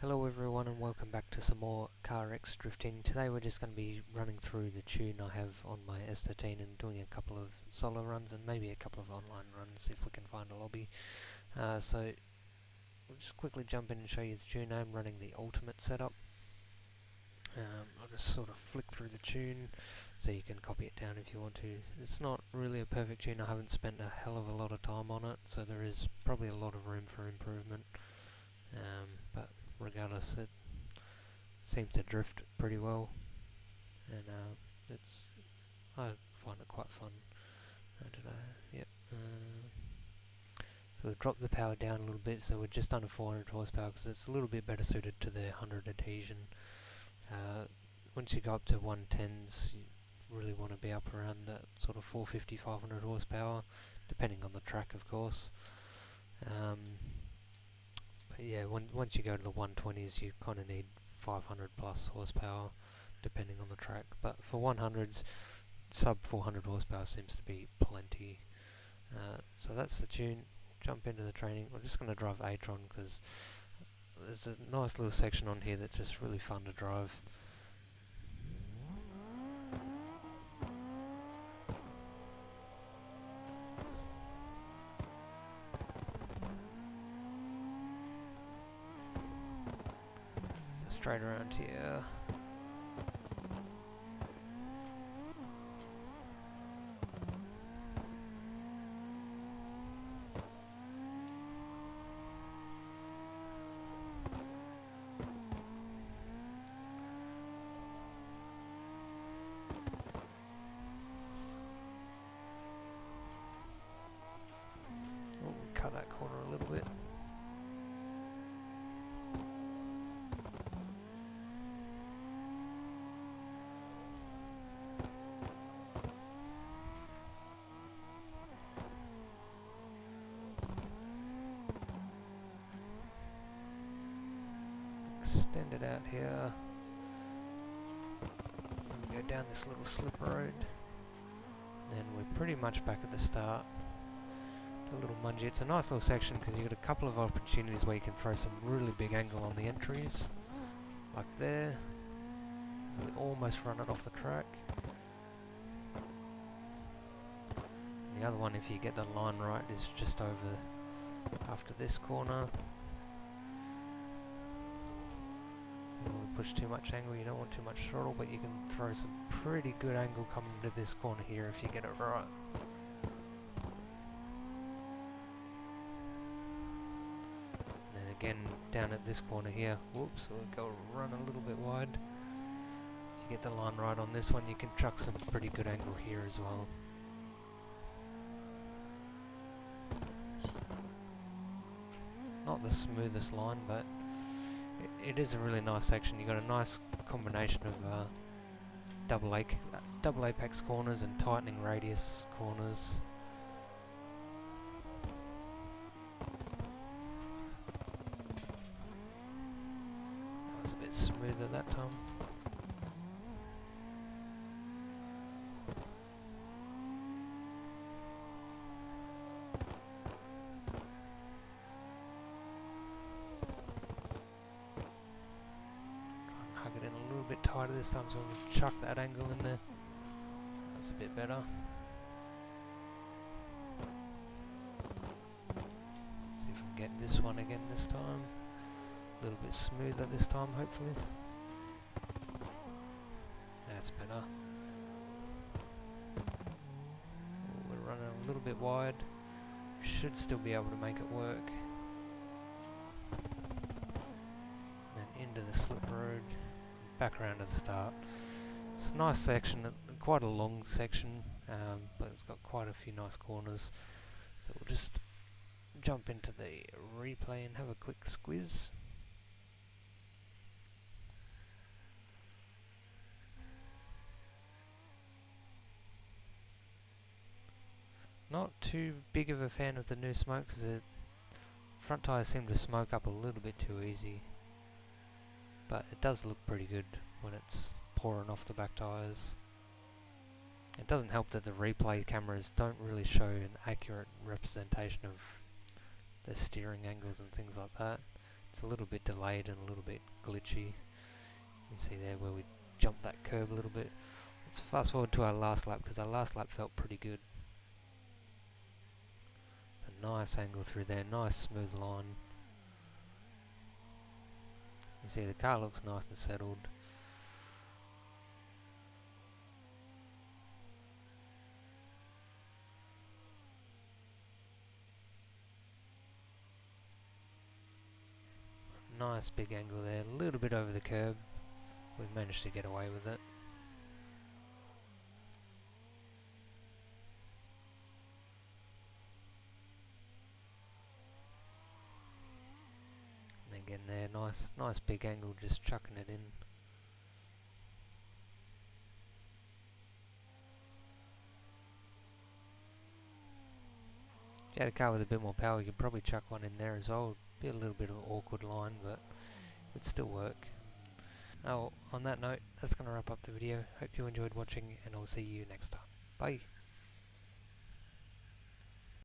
Hello everyone and welcome back to some more Car X drifting. Today we're just going to be running through the tune I have on my S13 and doing a couple of solo runs and maybe a couple of online runs if we can find a lobby. So we'll just quickly jump in and show you the tune. I'm running the ultimate setup. I'll just sort of flick through the tune so you can copy it down if you want to. It's not really a perfect tune, I haven't spent a hell of a lot of time on it, so there is probably a lot of room for improvement. But regardless, it seems to drift pretty well, and I find it quite fun. I don't know. Yep. So we've dropped the power down a little bit, so we're just under 400 horsepower because it's a little bit better suited to the 100 adhesion. Once you go up to 110s, you really want to be up around that sort of 450, 500 horsepower, depending on the track, of course. But yeah, once you go to the 120s, you kind of need 500 plus horsepower, depending on the track. But for 100s, sub 400 horsepower seems to be plenty. So that's the tune. Jump into the training. We're just going to drive A-tron because there's a nice little section on here that's just really fun to drive. So straight around here. Cut that corner a little bit. Extend it out here. And go down this little slip road. And we're pretty much back at the start. A little mungy. It's a nice little section because you've got a couple of opportunities where you can throw some really big angle on the entries, like there. We almost run it off the track. And the other one, if you get the line right, is just over after this corner. You don't want to push too much angle, you don't want too much throttle, but you can throw some pretty good angle coming to this corner here if you get it right. Again, down at this corner here, whoops, we'll go run a little bit wide. If you get the line right on this one, you can chuck some pretty good angle here as well. Not the smoothest line, but it is a really nice section. You've got a nice combination of double apex corners and tightening radius corners. Smoother that time. Try and hug it in a little bit tighter this time so we can chuck that angle in there. That's a bit better. See if we can get this one again this time. A little bit smoother this time, hopefully. That's better. We're running a little bit wide. Should still be able to make it work. And into the slip road, back around to the start. It's a nice section, quite a long section, but it's got quite a few nice corners. So we'll just jump into the replay and have a quick squiz. Not too big of a fan of the new smoke because the front tyres seem to smoke up a little bit too easy, but it does look pretty good when it's pouring off the back tyres. It doesn't help that the replay cameras don't really show an accurate representation of the steering angles and things like that. It's a little bit delayed and a little bit glitchy. You see there where we jumped that curb a little bit. Let's fast forward to our last lap, because our last lap felt pretty good. It's a nice angle through there, nice smooth line. You see the car looks nice and settled. Nice big angle there, a little bit over the curb. We managed to get away with it. And again there, nice big angle, just chucking it in. If you had a car with a bit more power, you could probably chuck one in there as well. Be a little bit of an awkward line, but it would still work. Oh, on that note, that's going to wrap up the video. Hope you enjoyed watching, and I'll see you next time. Bye!